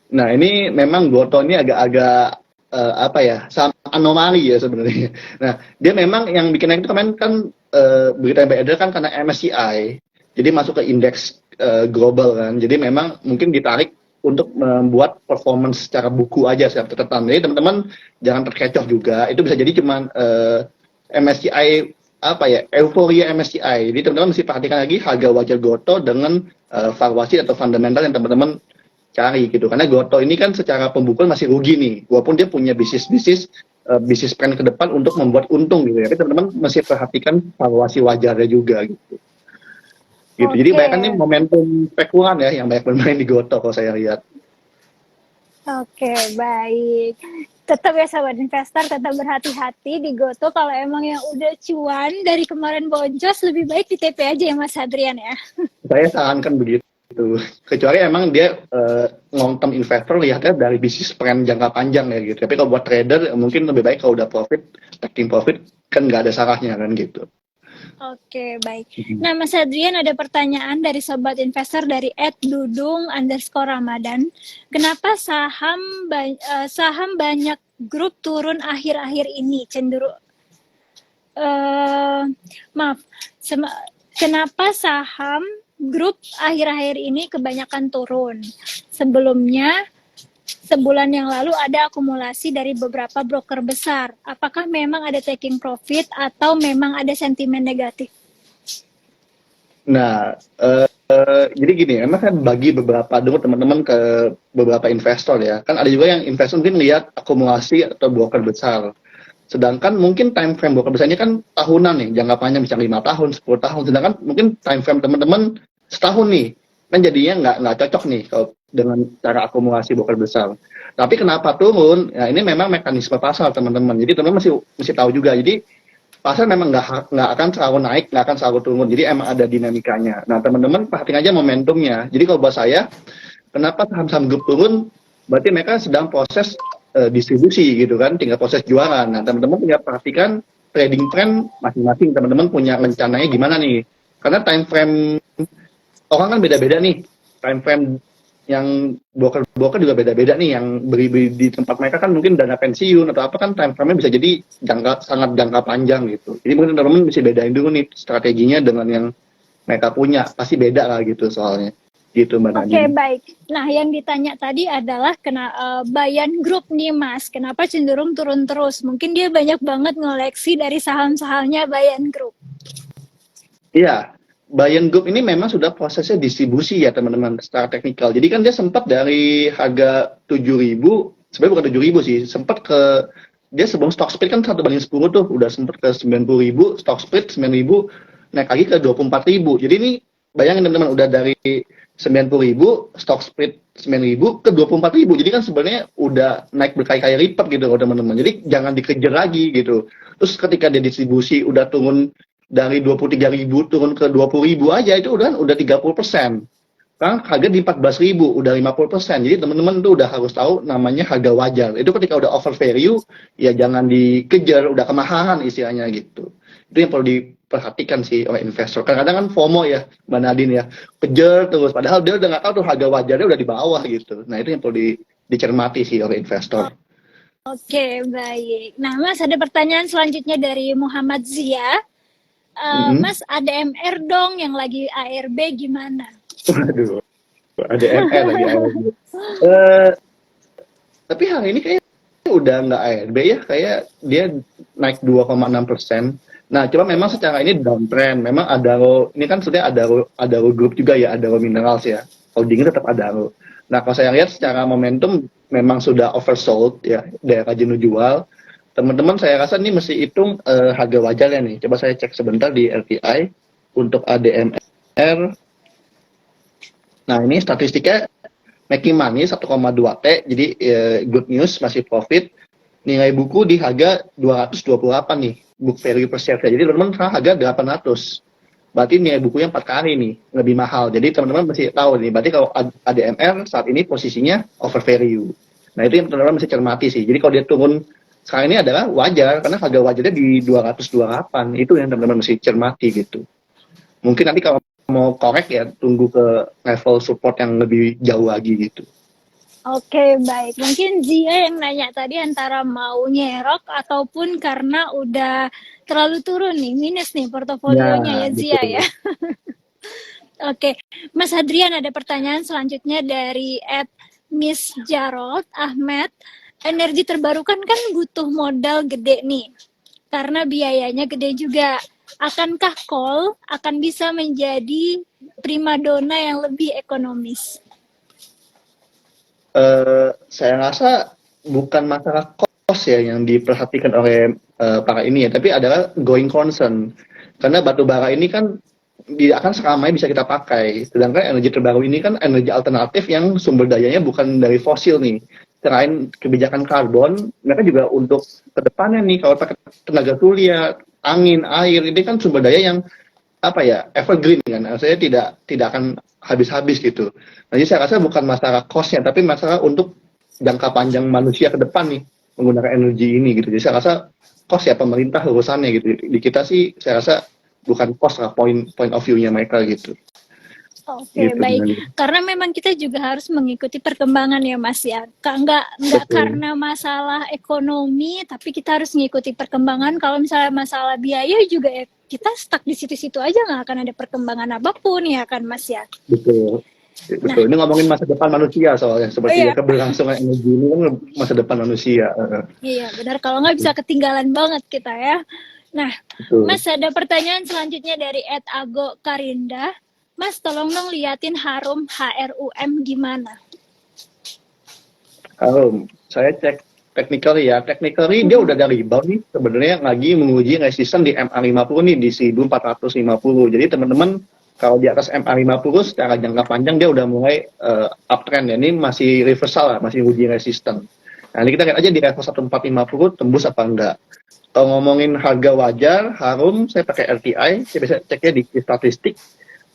Nah, ini memang Goto ini agak-agak apa ya, anomali ya sebenarnya. Nah, dia memang yang bikin naik itu kemarin kan berita yang beredar kan karena MSCI, jadi masuk ke indeks global kan. Jadi memang mungkin ditarik untuk membuat performance secara buku aja secara catatan. Jadi teman-teman jangan terkecoh juga. Itu bisa jadi cuman MSCI apa ya, euforia MSCI. Jadi teman-teman mesti perhatikan lagi harga wajar Goto dengan valuasi atau fundamental yang teman-teman cari gitu, karena Goto ini kan secara pembukuan masih rugi nih, walaupun dia punya bisnis plan ke depan untuk membuat untung gitu ya, tapi teman-teman masih perhatikan valuasi wajarnya juga gitu. Jadi Oke. banyak kan nih momentum spekulan ya yang banyak bermain di Goto kalau saya lihat. Oke, baik. Tetap ya sahabat investor, tetap berhati-hati di Goto. Kalau emang yang udah cuan dari kemarin boncos, lebih baik di TP aja ya Mas Adrian ya. Saya sarankan begitu. Kecuali emang dia long term investor lihatnya dari bisnis plan jangka panjang ya gitu. Tapi kalau buat trader mungkin lebih baik kalau udah profit, taking profit kan nggak ada salahnya kan gitu. Oke, baik. Nah, Mas Adrian ada pertanyaan dari sobat investor dari @dudung_ramadan. Kenapa saham banyak grup turun akhir-akhir ini cenderung maaf, kenapa saham grup akhir-akhir ini kebanyakan turun? Sebelumnya, sebulan yang lalu ada akumulasi dari beberapa broker besar. Apakah memang ada taking profit atau memang ada sentimen negatif? Nah, jadi gini, emang kan bagi beberapa dulu teman-teman ke beberapa investor ya. Kan ada juga yang investor mungkin lihat akumulasi atau broker besar. Sedangkan mungkin time frame broker besarnya kan tahunan nih, jangka panjang bisa 5 tahun, 10 tahun. Sedangkan mungkin time frame teman-teman setahun nih. Kan jadinya nggak cocok nih kalau dengan cara akumulasi broker besar. Tapi kenapa turun? Ya ini memang mekanisme pasar teman-teman. Jadi teman-teman mesti tahu juga. Jadi pasar memang nggak akan selalu naik, nggak akan selalu turun. Jadi emang ada dinamikanya. Nah teman-teman perhatikan aja momentumnya. Jadi kalau buat saya, kenapa saham-saham grup turun? Berarti mereka sedang proses distribusi gitu kan, tinggal proses jualan. Nah teman-teman punya perhatikan trading trend masing-masing. Teman-teman punya rencananya gimana nih? Karena time frame orang kan beda-beda nih. Time frame yang broker juga beda-beda nih, yang beri di tempat mereka kan mungkin dana pensiun atau apa kan time frame-nya bisa jadi sangat jangka panjang gitu. Jadi mungkin teman-teman bisa bedain dulu nih strateginya dengan yang mereka punya, pasti beda lah gitu soalnya. Gitu Mbak Nadine. Oke, baik. Nah, yang ditanya tadi adalah Bayan Group nih Mas, kenapa cenderung turun terus? Mungkin dia banyak banget ngoleksi dari saham-sahamnya Bayan Group. Iya, Bayan Group ini memang sudah prosesnya distribusi ya teman-teman secara teknikal. Jadi kan dia sempat dari harga 7.000, sebenarnya bukan 7.000 sih, sempat ke dia sebelum stock split kan 1/10 tuh, udah sempat ke 90.000, stock split 9.000, naik lagi ke 24.000. Jadi ini bayangin teman-teman, udah dari 90.000, stock split 9.000 ke 24.000. Jadi kan sebenarnya udah naik berkali-kali lipat gitu loh teman-teman. Jadi jangan dikejar lagi gitu. Terus ketika dia distribusi udah turun dari 23.000 turun ke 20.000 aja itu udah 30%. Kan harga di 14.000 udah 50%. Jadi teman-teman tuh udah harus tahu namanya harga wajar. Itu ketika udah over value ya jangan dikejar, udah kemahalan istilahnya gitu. Itu yang perlu diperhatikan sih oleh investor. Kadang-kadang kan FOMO ya Mbak Nadine ya, kejar terus padahal dia udah nggak tahu tuh harga wajarnya udah di bawah gitu. Nah itu yang perlu dicermati sih oleh investor. Oke, baik. Nah Mas, ada pertanyaan selanjutnya dari Muhammad Zia. Mas, ADMR dong yang lagi ARB gimana? Waduh, ADMR lagi ARB. Tapi hari ini kayaknya udah nggak ARB ya, kayak dia naik 2,6%. Nah, cuma memang secara ini downtrend. Memang Adaro, ini kan sudah Adaro Group juga ya, Adaro Minerals ya. Holdingnya tetap Adaro. Nah, kalau saya lihat secara momentum memang sudah oversold ya, daerah jenuh jual. Teman-teman saya rasa ini mesti hitung harga wajarnya nih. Coba saya cek sebentar di LTI untuk ADMR. Nah, ini statistiknya making money 1,2 T, jadi good news, masih profit. Nilai buku di harga 228 nih, book value per share. Jadi teman-teman harga 800. Berarti nilai bukunya 4 kali nih, lebih mahal. Jadi teman-teman mesti tahu nih, berarti kalau ADMR saat ini posisinya over value. Nah, itu yang teman-teman mesti cermati sih. Jadi kalau dia turun sekarang ini adalah wajar, karena harga wajarnya di 228. Itu yang teman-teman mesti cermati gitu. Mungkin nanti kalau mau korek ya tunggu ke level support yang lebih jauh lagi gitu. Oke, baik. Mungkin Zia yang nanya tadi antara mau nyerok ataupun karena udah terlalu turun nih, minus nih Ya, portofolionya ya Zia ya. betul. Oke, Mas Hadrian ada pertanyaan selanjutnya dari Miss Jarod Ahmed. Energi terbarukan kan butuh modal gede nih, karena biayanya gede juga. Akankah coal akan bisa menjadi primadona yang lebih ekonomis? Saya rasa bukan masalah cost ya yang diperhatikan oleh para ini ya, tapi adalah going concern. Karena batu bara ini kan tidak akan selamanya bisa kita pakai. Sedangkan energi terbaru ini kan energi alternatif yang sumber dayanya bukan dari fosil nih. Selain kebijakan karbon, mereka juga untuk kedepannya nih kalau pakai tenaga surya, angin, air, ini kan sumber daya yang apa ya evergreen kan, saya tidak akan habis-habis gitu. Jadi saya rasa bukan masalah cost-nya, tapi masalah untuk jangka panjang manusia ke depan nih menggunakan energi ini gitu. Jadi saya rasa cost ya pemerintah urusannya gitu. Di kita sih saya rasa bukan cost lah, point of view-nya mereka gitu. Oke, Gitu baik. benar. Karena memang kita juga harus mengikuti perkembangan ya, Mas ya. Nggak Betul, karena masalah ekonomi, tapi kita harus mengikuti perkembangan. Kalau misalnya masalah biaya juga ya, kita stuck di situ-situ aja nggak akan ada perkembangan apapun ya kan, Mas ya. betul, Nah, betul. Ini ngomongin masa depan manusia soalnya, oh seperti ya iya, keberlangsungan energi ini kan masa depan manusia. iya benar. Kalau nggak bisa ketinggalan banget kita ya. Nah, Betul. Mas ada pertanyaan selanjutnya dari Ago Karinda. Mas, tolong dong liatin Harum HRUM gimana? Saya cek technically ya. Technically dia udah dari rebound nih sebenarnya lagi menguji resisten di MA50 nih di 1450. Jadi teman-teman kalau di atas MA50 secara jangka panjang dia udah mulai uptrend ya. Ini masih reversal lah, masih uji resisten. Nah, ini kita lihat aja di level 1450 tembus apa enggak. Kalau ngomongin harga wajar, Harum saya pakai RTI, saya bisa ceknya di statistik.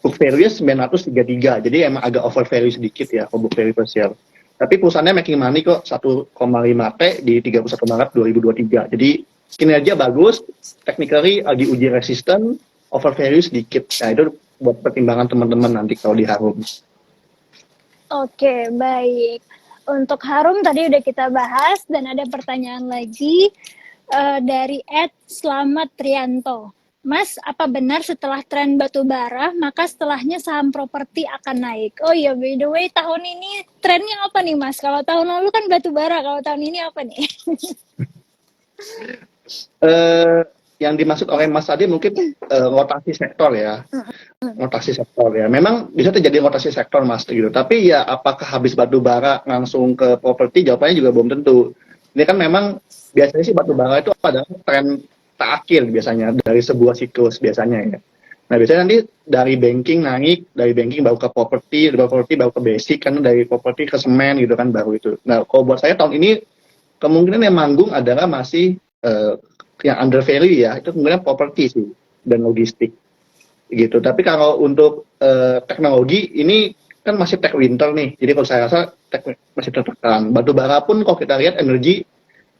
Book value 933, jadi emang agak over value sedikit ya kalau book value per share. Tapi perusahaannya making money kok 1,5 T di 31 Maret 2023. Jadi kinerja bagus, technically lagi uji resisten, over value sedikit. Nah itu buat pertimbangan teman-teman nanti kalau di Harum. Oke, baik. Untuk Harum tadi udah kita bahas dan ada pertanyaan lagi dari Slamet Trianto. Mas, apa benar setelah tren batu bara, maka setelahnya saham properti akan naik? Oh iya, by the way, tahun ini trennya apa nih, Mas? Kalau tahun lalu kan batu bara, kalau tahun ini apa nih? Yang dimaksud oleh Mas tadi mungkin rotasi sektor ya. Rotasi sektor ya. Memang bisa terjadi rotasi sektor Mas gitu. Tapi ya apakah habis batu bara langsung ke properti? Jawabannya juga belum tentu. Ini kan memang biasanya sih batu bara itu adalah tren terakhir biasanya dari sebuah siklus biasanya ya. Nah biasanya nanti dari banking naik, dari banking baru ke properti, dari properti baru ke basic, karena dari properti ke semen gitu kan baru itu. Nah kalau buat saya tahun ini kemungkinan yang manggung adalah masih yang under value ya, itu kemungkinan properti sih dan logistik gitu. Tapi kalau untuk teknologi ini kan masih tech winter nih, jadi kalau saya rasa masih tertekan. Batu bara pun kalau kita lihat energi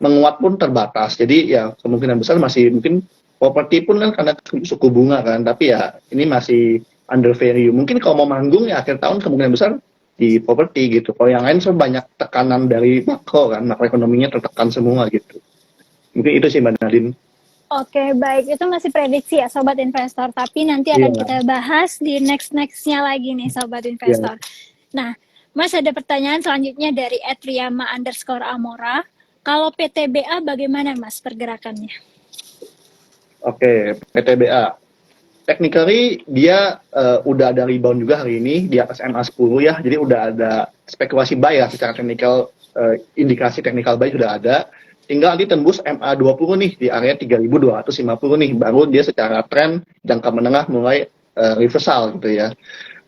menguat pun terbatas, jadi ya kemungkinan besar masih mungkin properti pun kan karena suku bunga kan, tapi ya ini masih under value. Mungkin kalau mau manggung ya akhir tahun kemungkinan besar di properti gitu. Kalau yang lain banyak tekanan dari makro kan, makroekonominya tertekan semua gitu. Mungkin itu sih Mbak Nadine. Oke, baik. Itu masih prediksi ya, Sobat Investor. Tapi nanti Iya, akan kita bahas di next-nextnya lagi nih, Sobat iya. Investor. Nah, Mas ada pertanyaan selanjutnya dari @riyama_amora. Kalau PTBA bagaimana Mas pergerakannya? Oke, PTBA. Technically dia udah ada rebound juga hari ini di atas MA10 ya. Jadi udah ada spekulasi buy ya secara teknikal, indikasi teknikal buy sudah ada. Tinggal nanti tembus MA20 nih di area 3250 nih, baru dia secara tren jangka menengah mulai reversal gitu ya.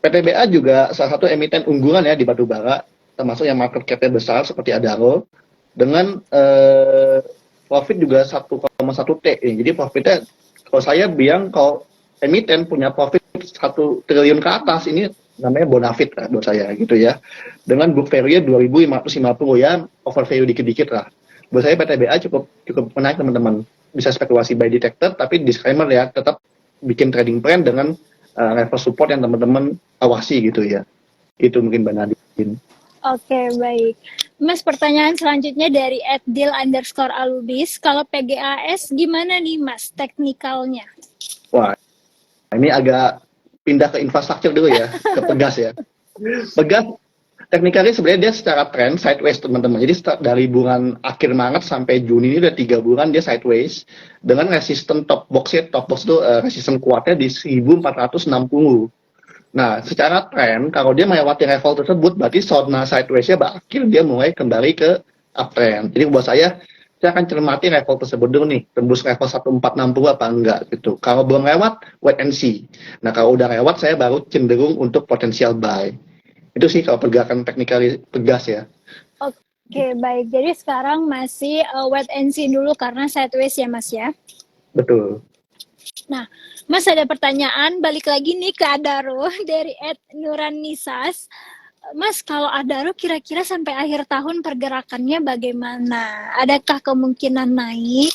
PTBA juga salah satu emiten unggulan ya di batubara, termasuk yang market cap-nya besar seperti Adaro, dengan profit juga 1,1 T. Jadi profitnya kalau saya bilang kalau emiten punya profit 1 triliun ke atas ini namanya bonafit lah buat saya gitu ya. Dengan book value 2.550 ya, over value dikit-dikit lah. Buat saya PTBA cukup menarik teman-teman. Bisa spekulasi buy detector, tapi disclaimer ya, tetap bikin trading plan dengan level support yang teman-teman awasi gitu ya. Itu mungkin Mbak Nadine. Oke, baik. Mas, pertanyaan selanjutnya dari @dil_alubis. Kalau PGAS gimana nih, Mas, teknikalnya? Wah, ini agak pindah ke infrastruktur dulu ya, ke Pegas ya. Pegas tekniknya sebenarnya dia secara tren sideways teman-teman. Jadi dari bulan akhir Maret sampai Juni ini udah 3 bulan dia sideways dengan resisten top boxnya, top box itu resisten kuatnya di 1460. Nah, secara tren kalau dia melewati level tersebut berarti zona sideways-nya berakhir, dia mulai kembali ke uptrend. Jadi buat saya akan cermati level tersebut dulu nih, tembus level 1460 apa enggak gitu. Kalau belum lewat, wait and see. Nah, kalau udah lewat saya baru cenderung untuk potensial buy. Itu sih kalau pergerakan teknikal Pegas ya. Oke, baik. Jadi sekarang masih wait and see dulu karena sideways ya, Mas ya. Betul. Nah, Mas ada pertanyaan balik lagi nih ke Adaro dari @nuranisas. Mas, kalau Adaro kira-kira sampai akhir tahun pergerakannya bagaimana? Adakah kemungkinan naik?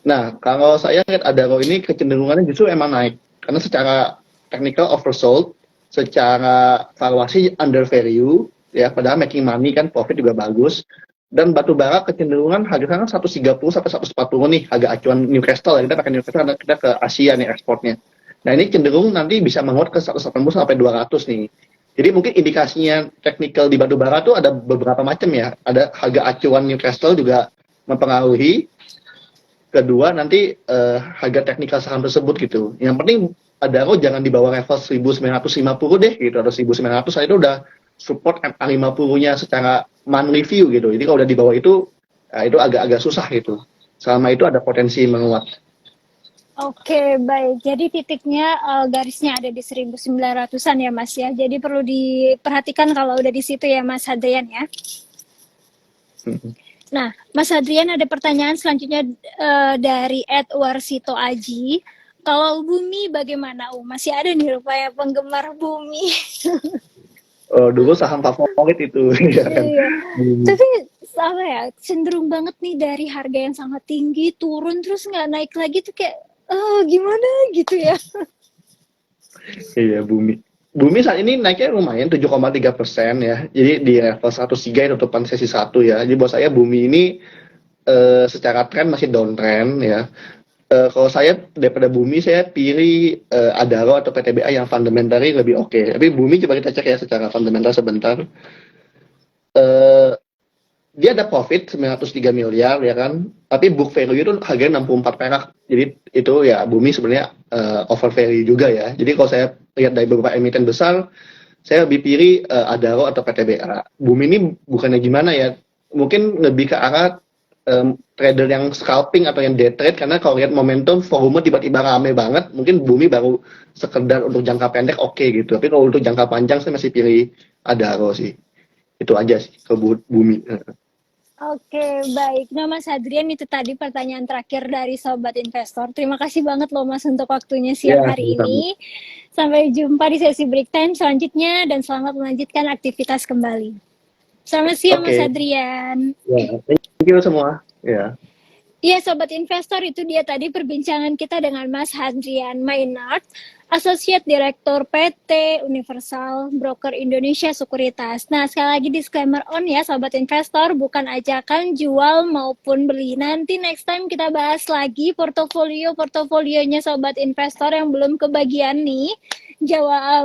Nah, kalau saya lihat Adaro ini kecenderungannya justru emang naik. Karena secara technical oversold, secara valuasi under value, ya padahal making money kan, profit juga bagus. Dan batu bara kecenderungan harganya 130 sampai 140 nih, harga acuan Newcastle ya. Kita pakai Newcastle karena kita ke Asia nih ekspornya. Nah, ini cenderung nanti bisa menguat ke 180 sampai 200 nih. Jadi mungkin indikasinya technical di batu bara tuh ada beberapa macam ya. Ada harga acuan Newcastle juga mempengaruhi. Kedua nanti harga teknikal saham tersebut gitu. Yang penting Adaro jangan di bawah level 1950 deh gitu, atau 1900 itu udah support MA50-nya secara monthly view gitu. Jadi kalau udah di bawah itu, itu agak-agak susah gitu. Selama itu ada potensi menguat. Oke, baik. Jadi titiknya garisnya ada di 1900-an ya, Mas ya. Jadi perlu diperhatikan kalau udah di situ ya, Mas Hadrian ya. Nah, Mas Hadrian ada pertanyaan selanjutnya dari @warsito aji. Kalau bumi bagaimana? Masih ada nih rupanya penggemar bumi. Dulu saham favorit itu. Ya kan? Iya. Tapi apa ya, cenderung banget nih dari harga yang sangat tinggi turun terus nggak naik lagi tuh kayak gimana gitu ya. Iya, bumi. Bumi saat ini naiknya lumayan 7,3% ya. Jadi di level 103 tutupan sesi 1 ya. Jadi buat saya bumi ini secara tren masih downtrend ya. Kalau saya daripada bumi saya pilih Adaro atau PTBA yang fundamentally lebih oke. Tapi bumi coba kita cek ya secara fundamental sebentar. Dia ada profit 903 miliar ya kan, tapi book value itu harganya 64 perak. Jadi itu ya bumi sebenarnya over value juga ya. Jadi kalau saya lihat dari beberapa emiten besar, saya lebih pilih Adaro atau PTBA. Bumi ini bukannya gimana ya, mungkin lebih ke arah trader yang scalping atau yang day trade, karena kalau lihat momentum volume tiba-tiba rame banget, mungkin bumi baru sekedar untuk jangka pendek oke gitu. Tapi kalau untuk jangka panjang saya masih pilih Adaro sih. Itu aja sih ke bumi. Oke, baik. Nah, Mas Hadrian, itu tadi pertanyaan terakhir dari Sobat Investor. Terima kasih banget loh Mas untuk waktunya siang Ya, hari sama-sama. ini. Sampai jumpa di sesi break time selanjutnya dan selamat melanjutkan aktivitas kembali. Selamat siang Mas Oke. Hadrian. Ya, thank you semua. Ya. Iya, Sobat Investor, itu dia tadi perbincangan kita dengan Mas Hadrian Maynard, Associate Director PT Universal Broker Indonesia Sekuritas. Nah, sekali lagi disclaimer on ya, Sobat Investor, bukan ajakan jual maupun beli. Nanti next time kita bahas lagi portofolionya Sobat Investor yang belum kebagian nih,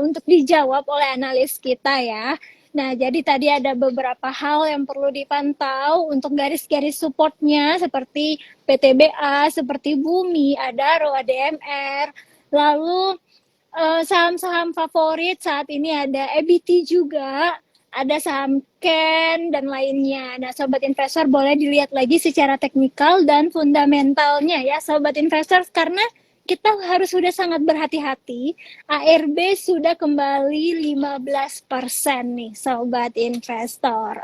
untuk dijawab oleh analis kita ya. Nah, jadi tadi ada beberapa hal yang perlu dipantau untuk garis-garis supportnya seperti PTBA, seperti Bumi, Adaro, ADMR. Lalu saham-saham favorit saat ini ada EBT juga, ada saham Ken dan lainnya. Nah, Sobat Investor boleh dilihat lagi secara teknikal dan fundamentalnya ya, Sobat Investor, karena kita harus sudah sangat berhati-hati. ARB sudah kembali 15% nih, Sobat Investor.